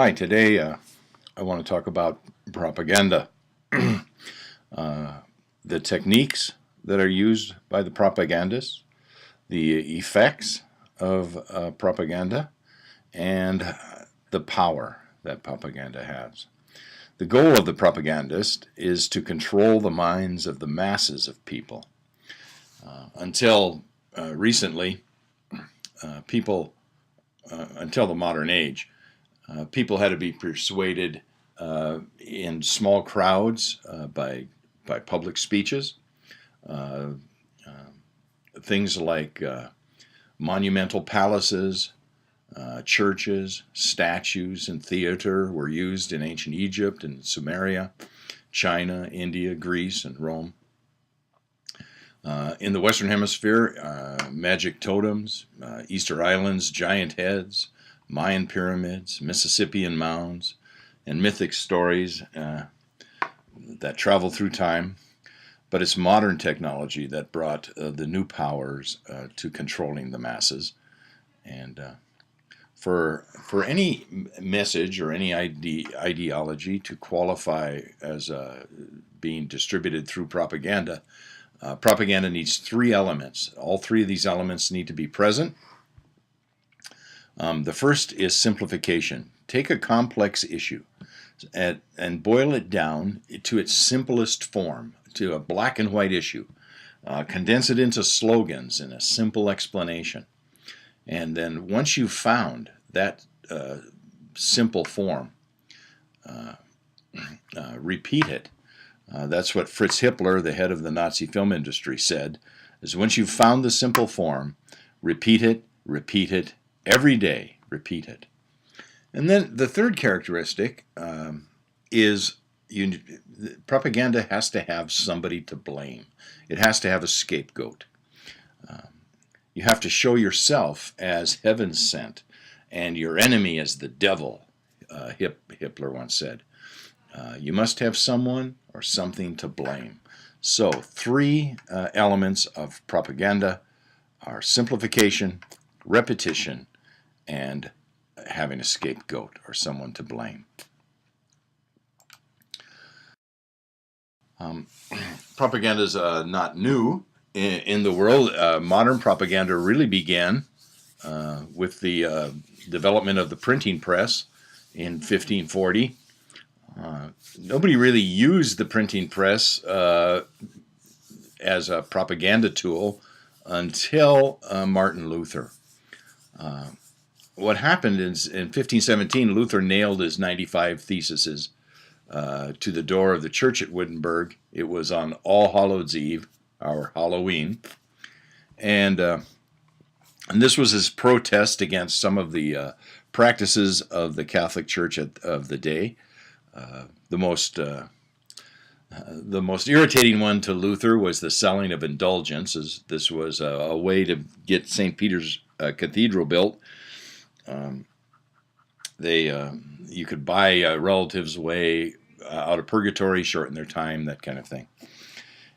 Hi, today I want to talk about propaganda, the techniques that are used by the propagandists, the effects of propaganda, and the power that propaganda has. The goal of the propagandist is to control the minds of the masses of people. Until recently, until the modern age, people had to be persuaded in small crowds by public speeches, uh, things like monumental palaces, churches, statues, and theater were used in ancient Egypt and Sumeria, China, India, Greece, and Rome. In the Western Hemisphere, magic totems, Easter Islands, giant heads, Mayan pyramids, Mississippian mounds, and mythic stories that travel through time. But it's modern technology that brought the new powers to controlling the masses. And for any message or any ideology to qualify as being distributed through propaganda, propaganda needs three elements. All three of these elements need to be present. The first is simplification. Take a complex issue and boil it down to its simplest form, to a black and white issue. Condense it into slogans and a simple explanation. And then once you've found that simple form, repeat it. That's what Fritz Hippler, the head of the Nazi film industry, said, is once you've found the simple form, repeat it, every day, repeat it. And then the third characteristic is propaganda has to have somebody to blame. It has to have a scapegoat. You have to show yourself as heaven sent and your enemy as the devil, Hitler once said. You must have someone or something to blame. So three elements of propaganda are simplification, repetition, and having a scapegoat or someone to blame. Propaganda is not new in the world. Modern propaganda really began with the development of the printing press in 1540. Nobody really used the printing press as a propaganda tool until Martin Luther. What happened is in 1517, Luther nailed his 95 theses to the door of the church at Wittenberg. It was on All Hallows Eve, our Halloween, and this was his protest against some of the practices of the Catholic Church of the day. The most irritating one to Luther was the selling of indulgences. This was a way to get St. Peter's Cathedral built. You could buy a relative's way out of purgatory, shorten their time, that kind of thing.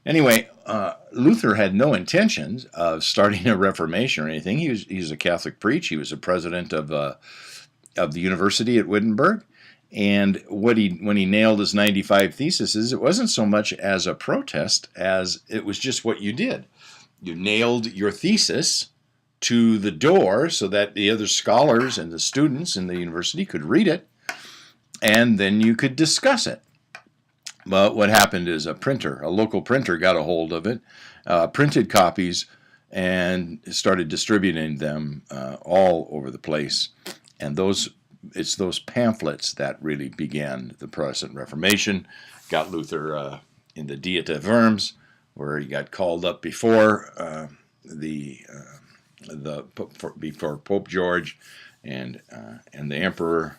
Anyway, Luther had no intentions of starting a Reformation or anything. He was a Catholic priest. He was a president of the university at Wittenberg. And when he nailed his 95 theses, it wasn't so much as a protest as it was just what you did. You nailed your thesis to the door so that the other scholars and the students in the university could read it, and then you could discuss it. But what happened is a local printer got a hold of it, printed copies, and started distributing them all over the place. And it's those pamphlets that really began the Protestant Reformation, got Luther in the Taverns, where he got called up before before Pope George and the Emperor,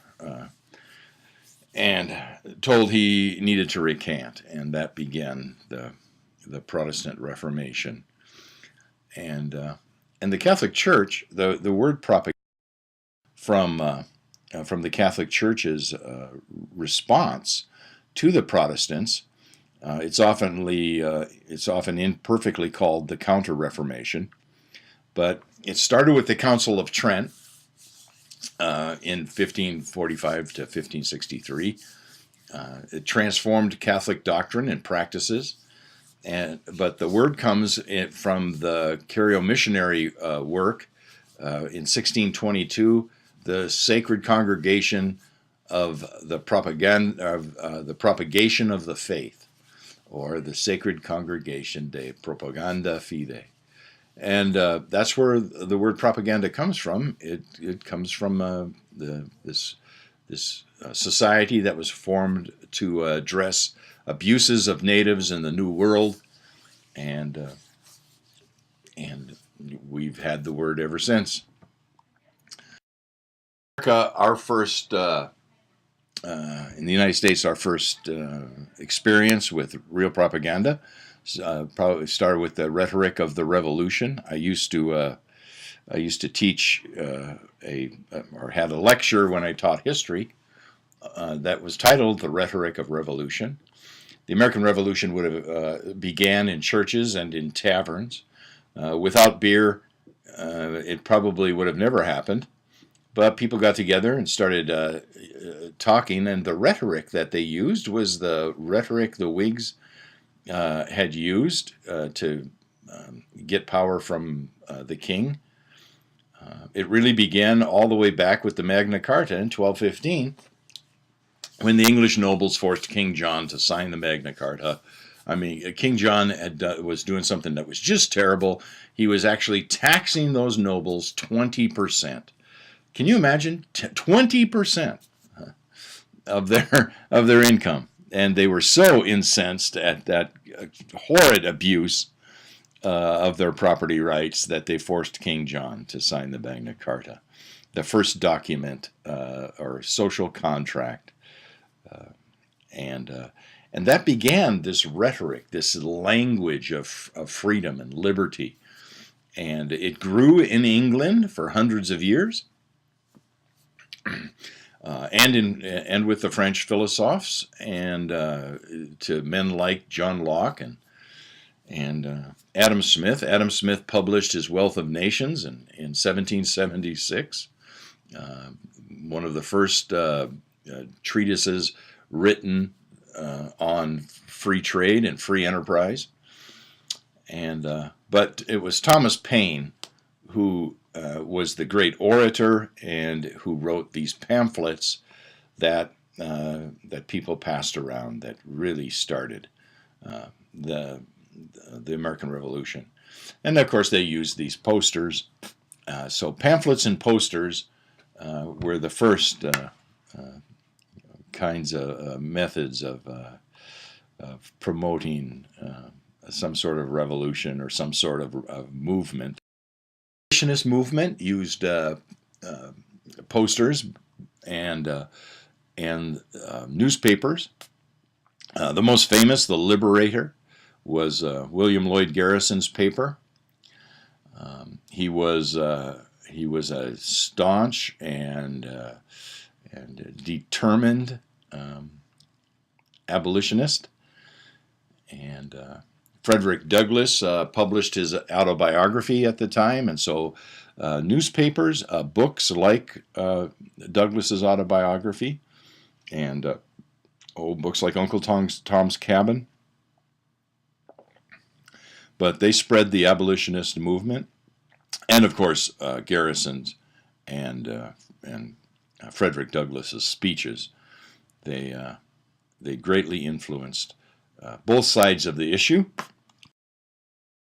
and told he needed to recant, and that began the Protestant Reformation. And the Catholic Church, the word propaganda from the Catholic Church's response to the Protestants, it's often imperfectly called the Counter-Reformation, but it started with the Council of Trent, in 1545 to 1563. It transformed Catholic doctrine and practices, but the word comes from the Cario missionary work in 1622, the Sacred Congregation of the Propagation of the Faith, or the Sacred Congregation de Propaganda Fide. And that's where the word propaganda comes from. It comes from this society that was formed to address abuses of natives in the New World, and we've had the word ever since. Our first in the United States, our first experience with real propaganda probably started with the Rhetoric of the Revolution. I used to teach or had a lecture when I taught history that was titled "The Rhetoric of Revolution." The American Revolution would have began in churches and in taverns. Without beer, it probably would have never happened. But people got together and started talking, and the rhetoric that they used was the rhetoric the Whigs had used to get power from the king. It really began all the way back with the Magna Carta in 1215, when the English nobles forced King John to sign the Magna Carta. I mean, King John was doing something that was just terrible. He was actually taxing those nobles 20%. Can you imagine 20% of their income? And they were so incensed at that horrid abuse of their property rights that they forced King John to sign the Magna Carta, the first document or social contract, and that began this rhetoric, this language of freedom and liberty, and it grew in England for hundreds of years. And with the French philosophes, and to men like John Locke and Adam Smith. Adam Smith published his Wealth of Nations in 1776, one of the first treatises written on free trade and free enterprise. But it was Thomas Paine who was the great orator and who wrote these pamphlets that people passed around that really started the American Revolution. And of course they used these posters. So pamphlets and posters were the first kinds of methods of promoting some sort of revolution or some sort of movement. The Abolitionist Movement used posters and newspapers. The most famous, The Liberator, was William Lloyd Garrison's paper. He was a staunch and determined abolitionist, and Frederick Douglass published his autobiography at the time, and so newspapers, books like Douglass's autobiography, and books like Uncle Tom's Cabin. But they spread the abolitionist movement, and of course Garrison's and Frederick Douglass's speeches. They greatly influenced both sides of the issue.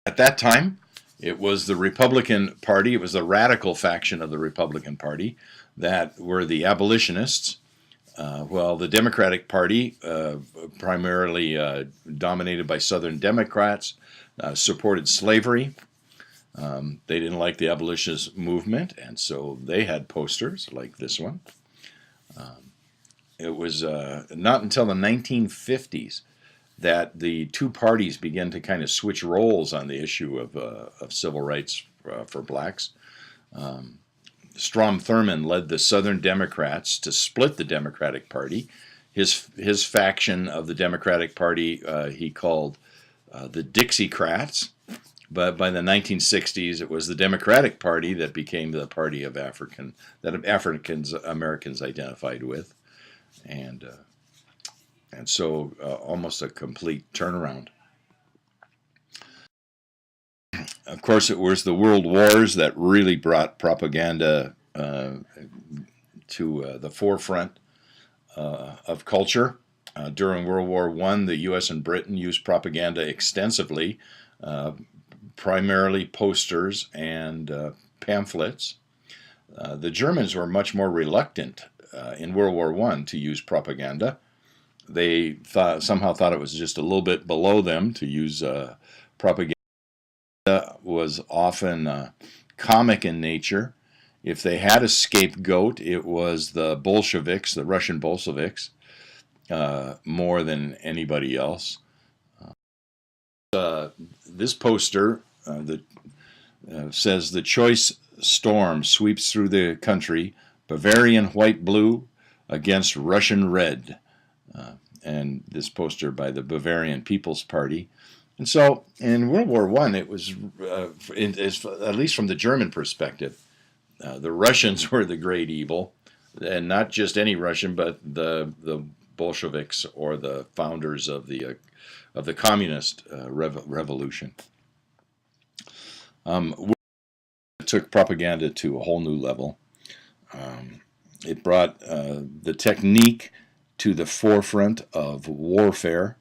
At that time, it was the Republican Party, it was the radical faction of the Republican Party that were the abolitionists, while the Democratic Party, primarily dominated by Southern Democrats, supported slavery. They didn't like the abolitionist movement, and so they had posters like this one. It was not until the 1950s that the two parties began to kind of switch roles on the issue of civil rights for blacks. Strom Thurmond led the Southern Democrats to split the Democratic Party. His faction of the Democratic Party he called the Dixiecrats, But by the 1960s, it was the Democratic Party that became the party of that Africans Americans identified with, and so almost a complete turnaround. Of course, it was the World Wars that really brought propaganda to the forefront of culture. During World War I, the U.S. and Britain used propaganda extensively, primarily posters and pamphlets. The Germans were much more reluctant in World War I to use propaganda. They somehow thought it was just a little bit below them to use propaganda. Was often comic in nature. If they had a scapegoat, it was the Bolsheviks, the Russian Bolsheviks, more than anybody else. This poster says, "The choice storm sweeps through the country, Bavarian white-blue against Russian red." And this poster by the Bavarian People's Party. And so in World War I, it was, at least from the German perspective, the Russians were the great evil, and not just any Russian, but the Bolsheviks, or the founders of the communist revolution. It took propaganda to a whole new level. It brought the technique to the forefront of warfare.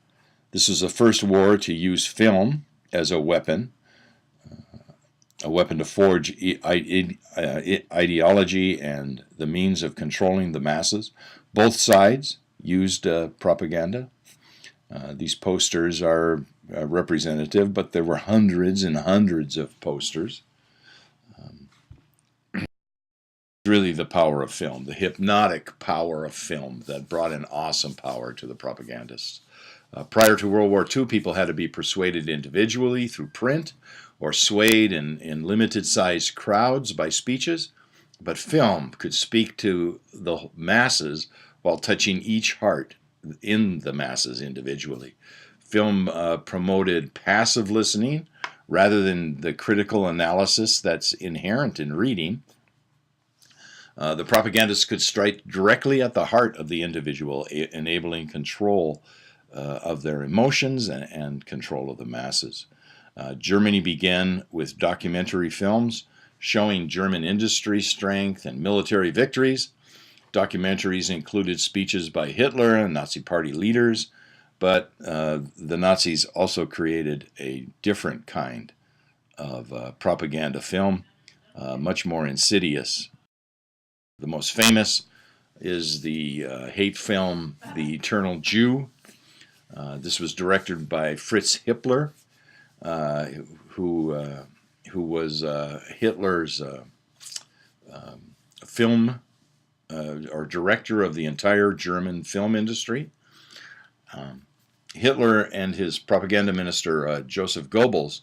This was the first war to use film as a weapon to forge ideology and the means of controlling the masses. Both sides used propaganda. These posters are representative, but there were hundreds and hundreds of posters. Really the power of film, the hypnotic power of film, that brought an awesome power to the propagandists. Prior to World War II, people had to be persuaded individually through print, or swayed in limited-sized crowds by speeches, but film could speak to the masses while touching each heart in the masses individually. Film promoted passive listening rather than the critical analysis that's inherent in reading. The propagandists could strike directly at the heart of the individual, enabling control of their emotions and control of the masses. Germany began with documentary films showing German industry strength and military victories. Documentaries included speeches by Hitler and Nazi Party leaders, but the Nazis also created a different kind of propaganda film, much more insidious. The most famous is the hate film The Eternal Jew. This was directed by Fritz Hippler, who was Hitler's film or director of the entire German film industry. Hitler and his propaganda minister, Joseph Goebbels,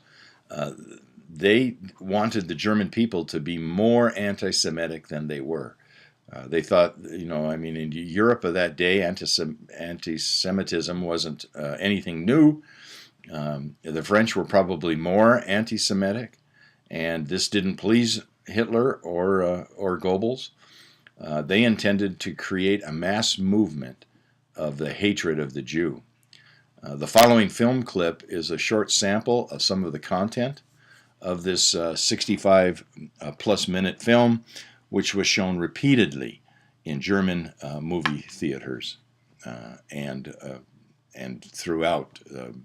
they wanted the German people to be more anti-Semitic than they were. They thought, in Europe of that day, anti-Semitism wasn't anything new. The French were probably more anti-Semitic, and this didn't please Hitler or Goebbels. They intended to create a mass movement of the hatred of the Jew. The following film clip is a short sample of some of the content of this 65-plus minute film, which was shown repeatedly in German movie theaters and throughout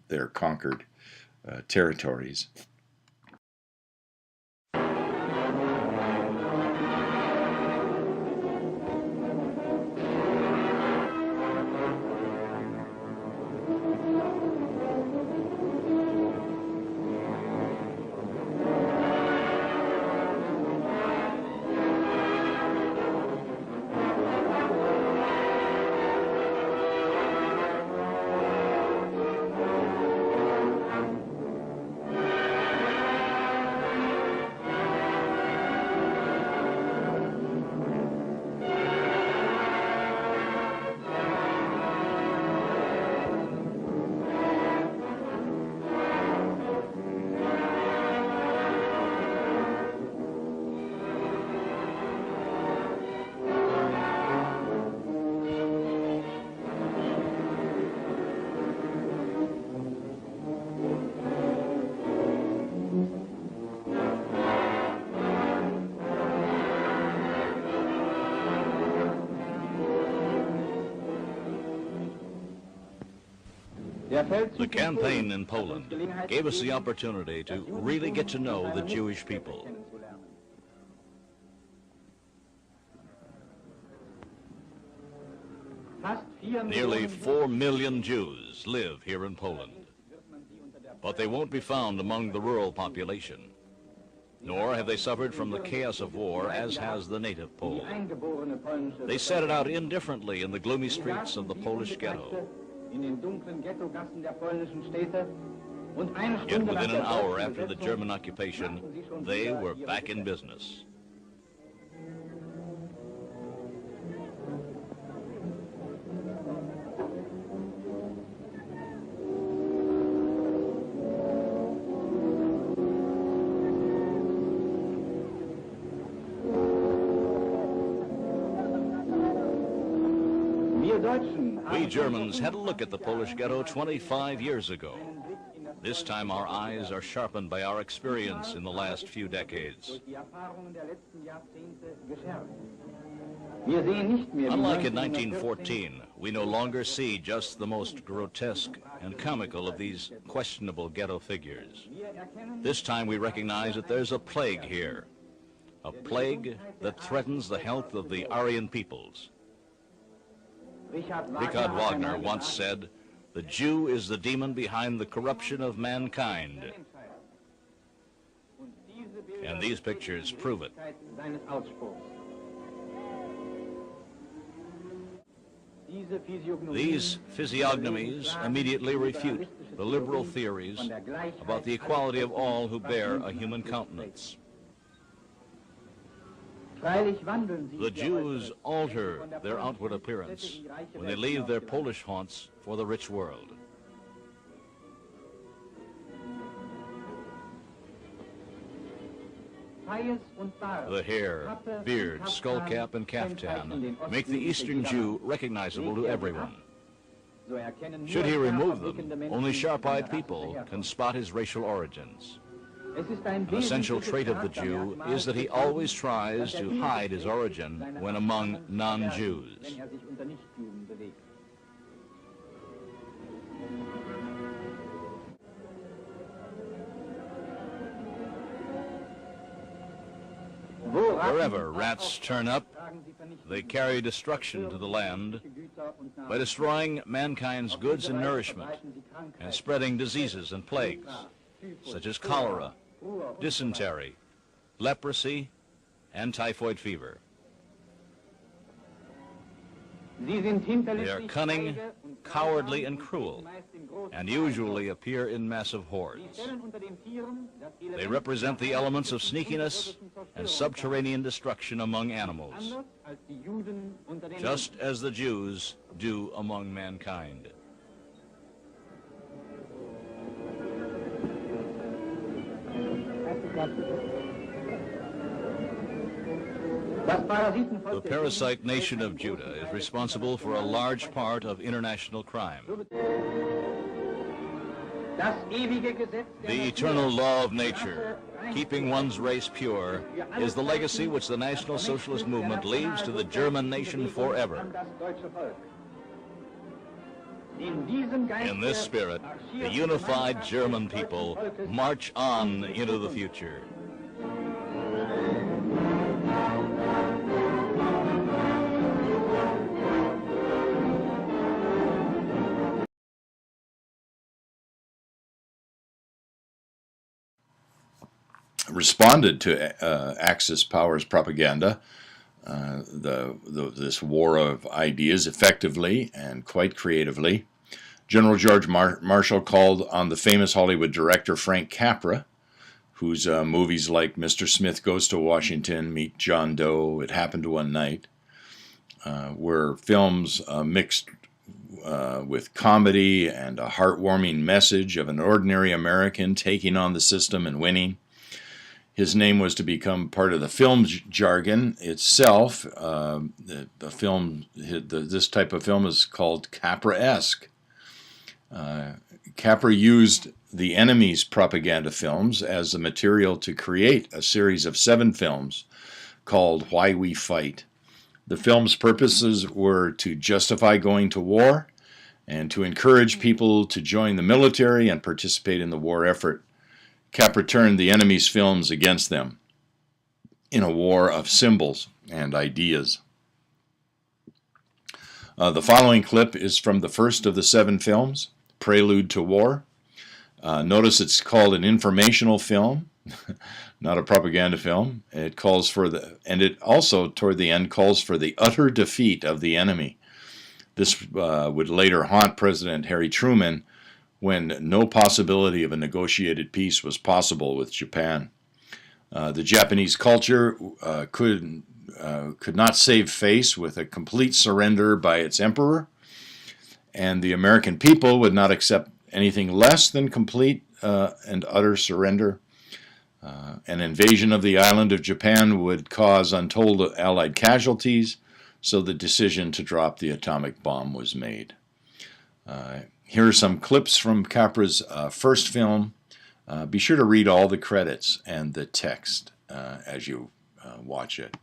their conquered territories. The campaign in Poland gave us the opportunity to really get to know the Jewish people. Nearly 4 million Jews live here in Poland, but they won't be found among the rural population, nor have they suffered from the chaos of war as has the native Pole. They set it out indifferently in the gloomy streets of the Polish ghetto. Yet within an hour after the German occupation, they were back in business. We Germans had a look at the Polish ghetto 25 years ago. This time our eyes are sharpened by our experience in the last few decades. Unlike in 1914, we no longer see just the most grotesque and comical of these questionable ghetto figures. This time we recognize that there's a plague here, a plague that threatens the health of the Aryan peoples. Richard Wagner once said, "The Jew is the demon behind the corruption of mankind." And these pictures prove it. These physiognomies immediately refute the liberal theories about the equality of all who bear a human countenance. The Jews alter their outward appearance when they leave their Polish haunts for the rich world. The hair, beard, skullcap, and caftan make the Eastern Jew recognizable to everyone. Should he remove them, only sharp-eyed people can spot his racial origins. An essential trait of the Jew is that he always tries to hide his origin when among non-Jews. Wherever rats turn up, they carry destruction to the land by destroying mankind's goods and nourishment and spreading diseases and plagues, such as cholera, dysentery, leprosy, and typhoid fever. They are cunning, cowardly, and cruel, and usually appear in massive hordes. They represent the elements of sneakiness and subterranean destruction among animals, just as the Jews do among mankind. The parasite nation of Judah is responsible for a large part of international crime. The eternal law of nature, keeping one's race pure, is the legacy which the National Socialist Movement leaves to the German nation forever. In this spirit, the unified German people march on into the future. Responded to Axis powers propaganda, this war of ideas, effectively and quite creatively. General George Marshall called on the famous Hollywood director Frank Capra, whose movies like Mr. Smith Goes to Washington, Meet John Doe, It Happened One Night, were films mixed with comedy and a heartwarming message of an ordinary American taking on the system and winning. His name was to become part of the film jargon itself. This type of film is called Capra-esque. Capra used the enemy's propaganda films as the material to create a series of 7 films called Why We Fight. The film's purposes were to justify going to war and to encourage people to join the military and participate in the war effort. Capra turned the enemy's films against them in a war of symbols and ideas. The following clip is from the first of the 7 films, Prelude to War. Notice it's called an informational film, not a propaganda film. It calls for and it also, toward the end, calls for the utter defeat of the enemy. This would later haunt President Harry Truman when no possibility of a negotiated peace was possible with Japan. The Japanese culture could not save face with a complete surrender by its emperor, and the American people would not accept anything less than complete and utter surrender. An invasion of the island of Japan would cause untold Allied casualties, so the decision to drop the atomic bomb was made. Here are some clips from Capra's first film. Be sure to read all the credits and the text as you watch it.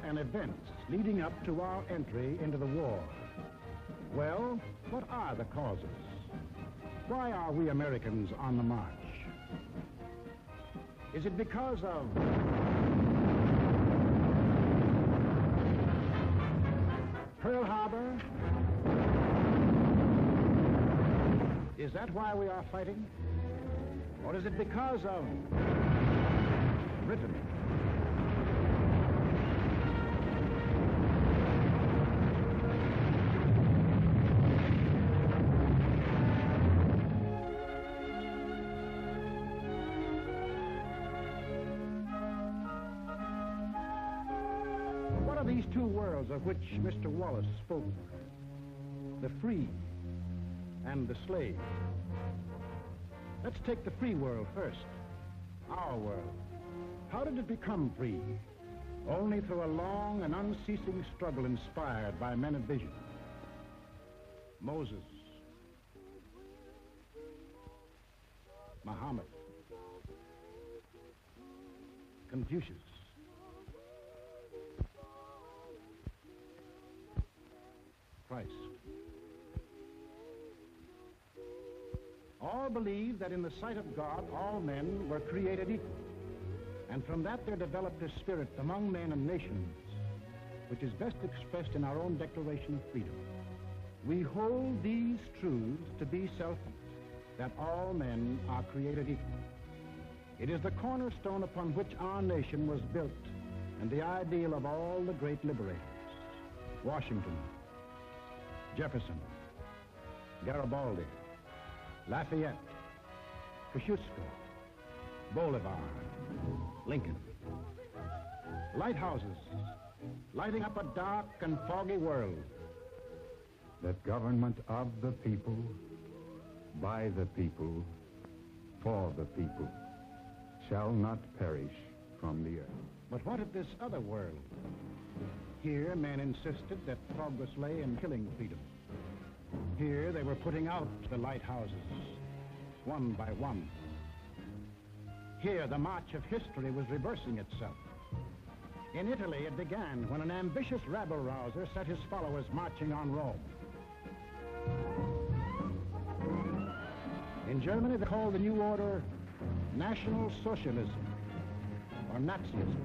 And events leading up to our entry into the war. Well, what are the causes? Why are we Americans on the march? Is it because of Pearl Harbor? Is that why we are fighting? Or is it because of Britain? These 2 worlds of which Mr. Wallace spoke, the free and the slave. Let's take the free world first, our world. How did it become free? Only through a long and unceasing struggle inspired by men of vision. Moses, Muhammad, Confucius, Christ. All believe that in the sight of God, all men were created equal. And from that there developed a spirit among men and nations, which is best expressed in our own Declaration of Freedom. We hold these truths to be self-evident, that all men are created equal. It is the cornerstone upon which our nation was built, and the ideal of all the great liberators. Washington, Jefferson, Garibaldi, Lafayette, Kosciuszko, Bolivar, Lincoln. Lighthouses lighting up a dark and foggy world. The government of the people by the people, for the people, shall not perish from the earth. But what of this other world? Here, men insisted that progress lay in killing freedom. Here, they were putting out the lighthouses, one by one. Here, the march of history was reversing itself. In Italy, it began when an ambitious rabble-rouser set his followers marching on Rome. In Germany, they called the new order National Socialism, or Nazism.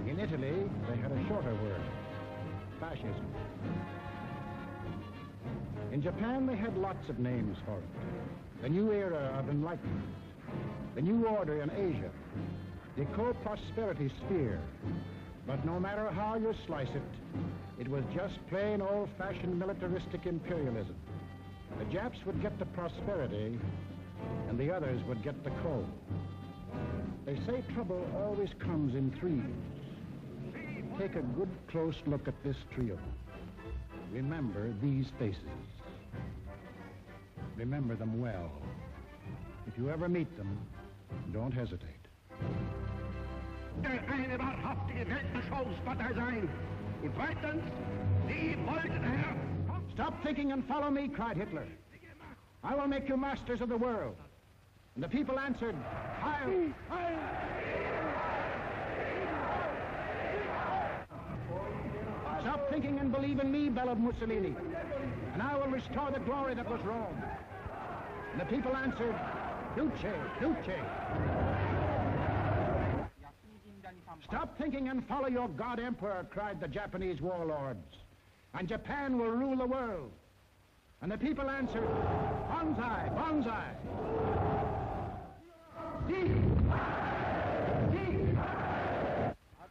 In Italy, they had a shorter word, fascism. In Japan, they had lots of names for it. The new era of enlightenment, the new order in Asia, the co-prosperity sphere. But no matter how you slice it, it was just plain old-fashioned militaristic imperialism. The Japs would get the prosperity, and the others would get the coal. They say trouble always comes in threes. Take a good close look at this trio. Remember these faces. Remember them well. If you ever meet them, don't hesitate. Eine wahrhaftige Weltanschauungspartei sein. Und zweitens, Sie wollten, Herr... Stop thinking and follow me, cried Hitler. I will make you masters of the world. And the people answered, Heil! Heil! Stop thinking and believe in me, bellowed Mussolini, and I will restore the glory that was Rome. And the people answered, Duce, Duce. Stop thinking and follow your God Emperor, cried the Japanese warlords, and Japan will rule the world. And the people answered, Banzai, Banzai.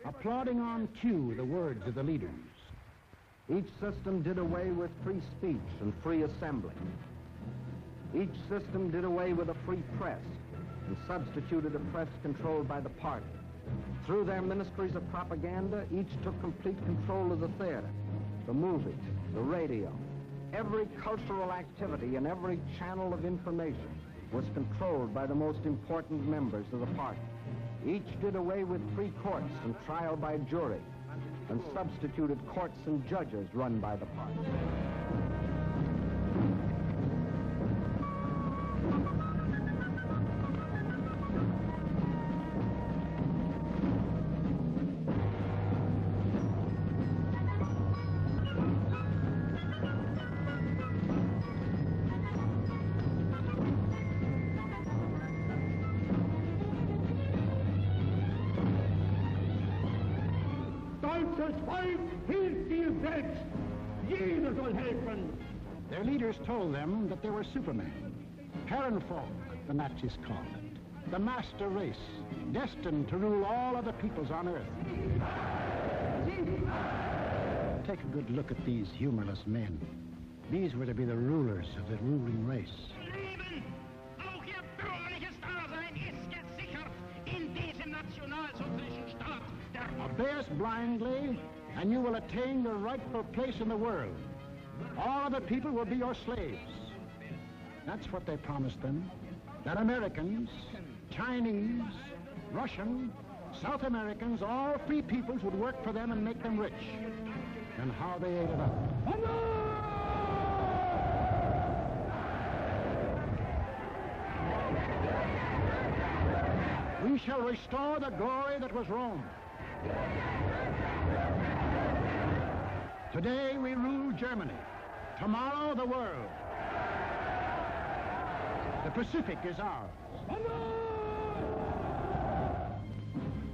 Applauding on cue the words of the leaders. Each system did away with free speech and free assembly. Each system did away with a free press and substituted a press controlled by the party. Through their ministries of propaganda, each took complete control of the theater, the movies, the radio. Every cultural activity and every channel of information was controlled by the most important members of the party. Each did away with free courts and trial by jury, and substituted courts and judges run by the party. Their leaders told them that they were Superman, Herrenvolk, the Nazis called it, the master race, destined to rule all other peoples on earth. Take a good look at these humorless men. These were to be the rulers of the ruling race. Leben, auch Ihr bürgerliches Dasein ist gesichert in diesem nationalsozialistischen Staat. Obey us blindly, and you will attain your rightful place in the world. All other people will be your slaves. That's what they promised them. That Americans, Chinese, Russian, South Americans, all free peoples would work for them and make them rich. And how they ate it up. We shall restore the glory that was Rome. Today we rule Germany. Tomorrow the world. The Pacific is ours.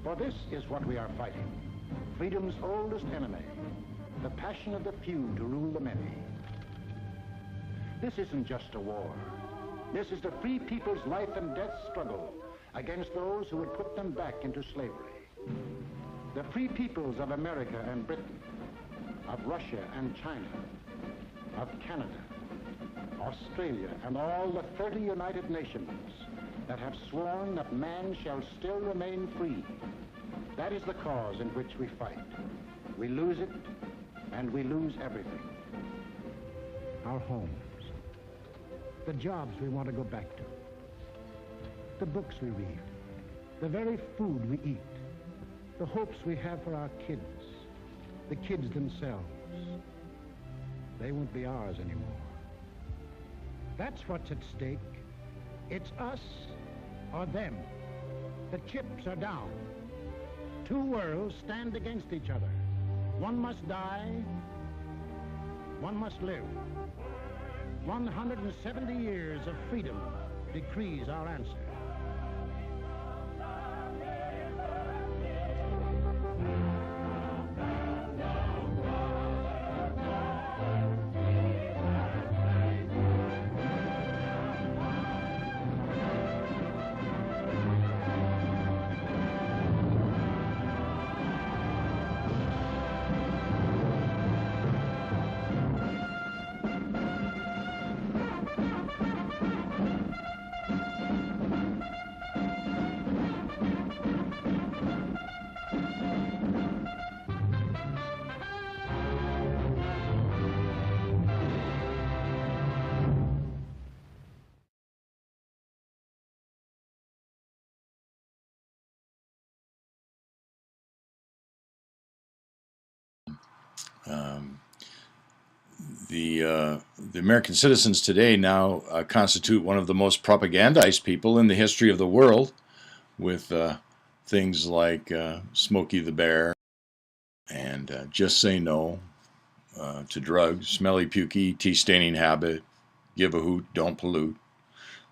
For this is what we are fighting. Freedom's oldest enemy. The passion of the few to rule the many. This isn't just a war. This is the free people's life and death struggle against those who would put them back into slavery. The free peoples of America and Britain, of Russia and China, of Canada, Australia, and all the 30 United Nations that have sworn that man shall still remain free. That is the cause in which we fight. We lose it, and we lose everything. our homes, the jobs we want to go back to, the books we read, the very food we eat, the hopes we have for our kids, the kids themselves. They won't be ours anymore. That's what's at stake. It's us or them. The chips are down. Two worlds stand against each other. One must die, one must live. 170 years of freedom decrees our answer. The American citizens today now constitute one of the most propagandized people in the history of the world, with things like Smokey the Bear and Just Say No to Drugs, Smelly Pukey, Tea-Staining Habit, Give a Hoot, Don't Pollute,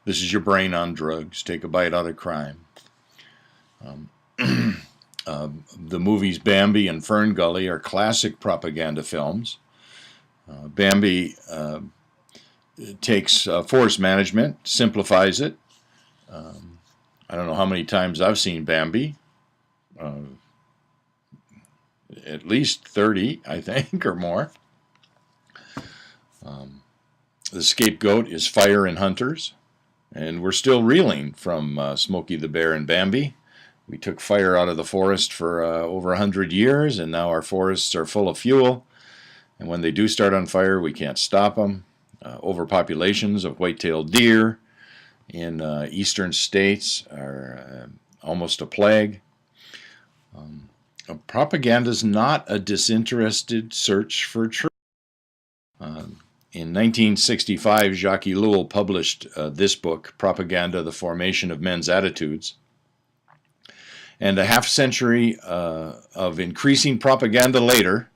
This Is Your Brain on Drugs, Take a Bite Out of Crime. The movies Bambi and Fern Gully are classic propaganda films. Bambi takes forest management, simplifies it. I don't know how many times I've seen Bambi. At least 30, I think, or more. The scapegoat is fire and hunters. And we're still reeling from Smokey the Bear and Bambi. We took fire out of the forest for over 100 years, and now our forests are full of fuel. And when they do start on fire, we can't stop them. Overpopulations of white-tailed deer in eastern states are almost a plague. Propaganda is not a disinterested search for truth. In 1965, Jacques Ellul published this book, Propaganda, the Formation of Men's Attitudes. And a half century of increasing propaganda later,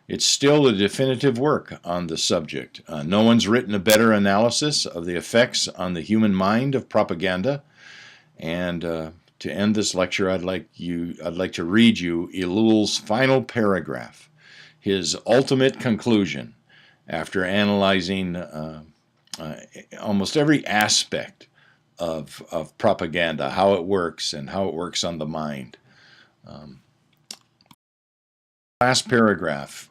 it's still a definitive work on the subject. No one's written a better analysis of the effects on the human mind of propaganda. And to end this lecture, I'd like to read you Ellul's final paragraph, his ultimate conclusion, after analyzing almost every aspect of propaganda, how it works and how it works on the mind. Last paragraph,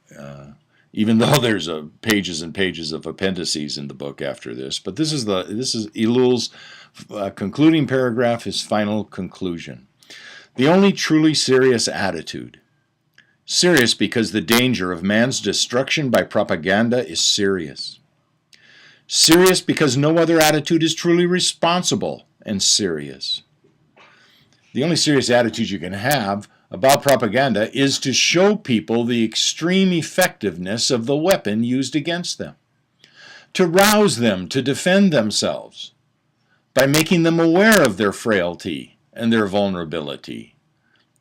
even though there's pages and pages of appendices in the book after this, but this is Ellul's concluding paragraph, his final conclusion. The only truly serious attitude, serious because the danger of man's destruction by propaganda is serious. Serious because no other attitude is truly responsible and serious. The only serious attitude you can have about propaganda is to show people the extreme effectiveness of the weapon used against them, to rouse them to defend themselves by making them aware of their frailty and their vulnerability,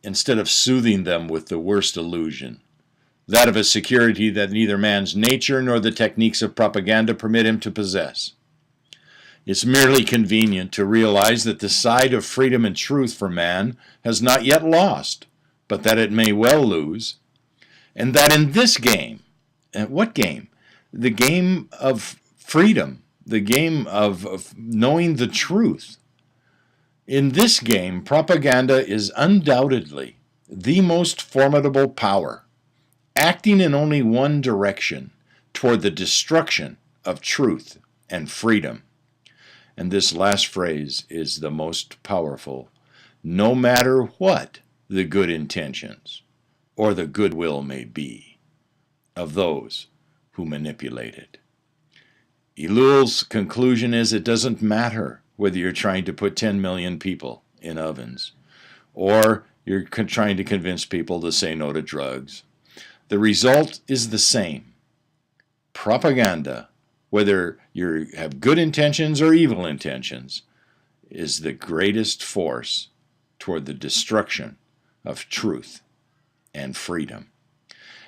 instead of soothing them with the worst illusion, that of a security that neither man's nature nor the techniques of propaganda permit him to possess. It's merely convenient to realize that the side of freedom and truth for man has not yet lost, but that it may well lose, and that in this game, what game? The game of freedom, the game of knowing the truth. In this game, propaganda is undoubtedly the most formidable power, acting in only one direction, toward the destruction of truth and freedom. And this last phrase is the most powerful, no matter what the good intentions or the goodwill may be of those who manipulate it. ELLUL's conclusion is it doesn't matter whether you're trying to put 10 million people in ovens or you're trying to convince people to say no to drugs. The result is the same. Propaganda, whether you have good intentions or evil intentions, is the greatest force toward the destruction of truth and freedom.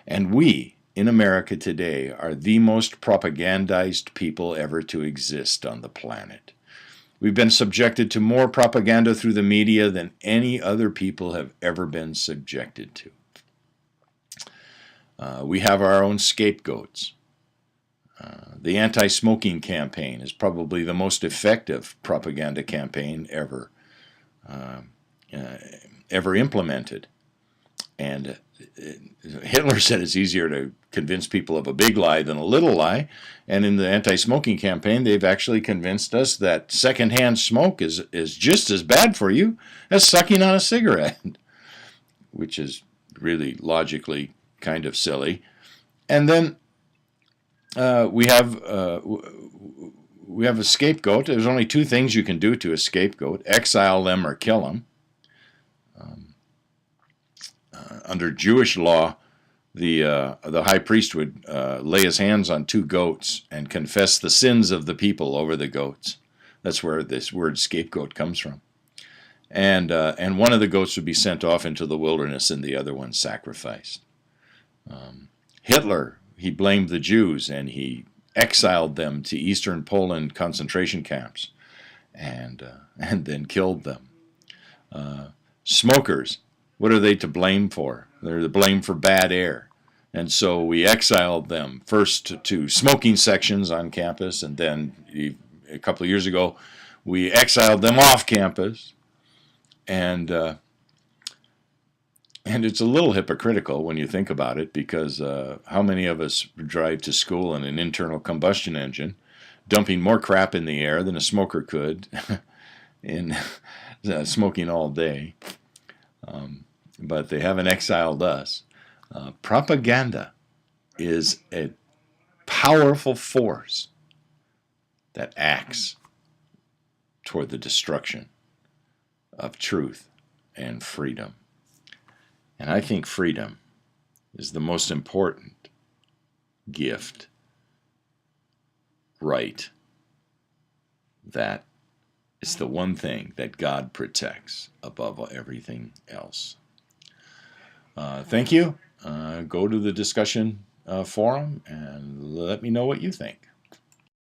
And we, in America today, are the most propagandized people ever to exist on the planet. We've been subjected to more propaganda through the media than any other people have ever been subjected to. We have our own scapegoats. The anti-smoking campaign is probably the most effective propaganda campaign ever implemented. And Hitler said it's easier to convince people of a big lie than a little lie. And in the anti-smoking campaign, they've actually convinced us that secondhand smoke is just as bad for you as sucking on a cigarette, which is really logically kind of silly. And then we have a scapegoat. There's only two things you can do to a scapegoat: exile them or kill them. Under Jewish law, the high priest would lay his hands on two goats and confess the sins of the people over the goats. That's where this word scapegoat comes from. And one of the goats would be sent off into the wilderness and the other one sacrificed. Hitler, he blamed the Jews and he exiled them to Eastern Poland concentration camps and then killed them. Smokers, what are they to blame for? They're to blame for bad air. And so we exiled them first to smoking sections on campus, and then a couple of years ago we exiled them off campus. And it's a little hypocritical when you think about it, because how many of us drive to school in an internal combustion engine, dumping more crap in the air than a smoker could in smoking all day? But they haven't exiled us. Propaganda is a powerful force that acts toward the destruction of truth and freedom. And I think freedom is the most important gift, right, that is the one thing that God protects above everything else. Thank you. Go to the discussion forum and let me know what you think.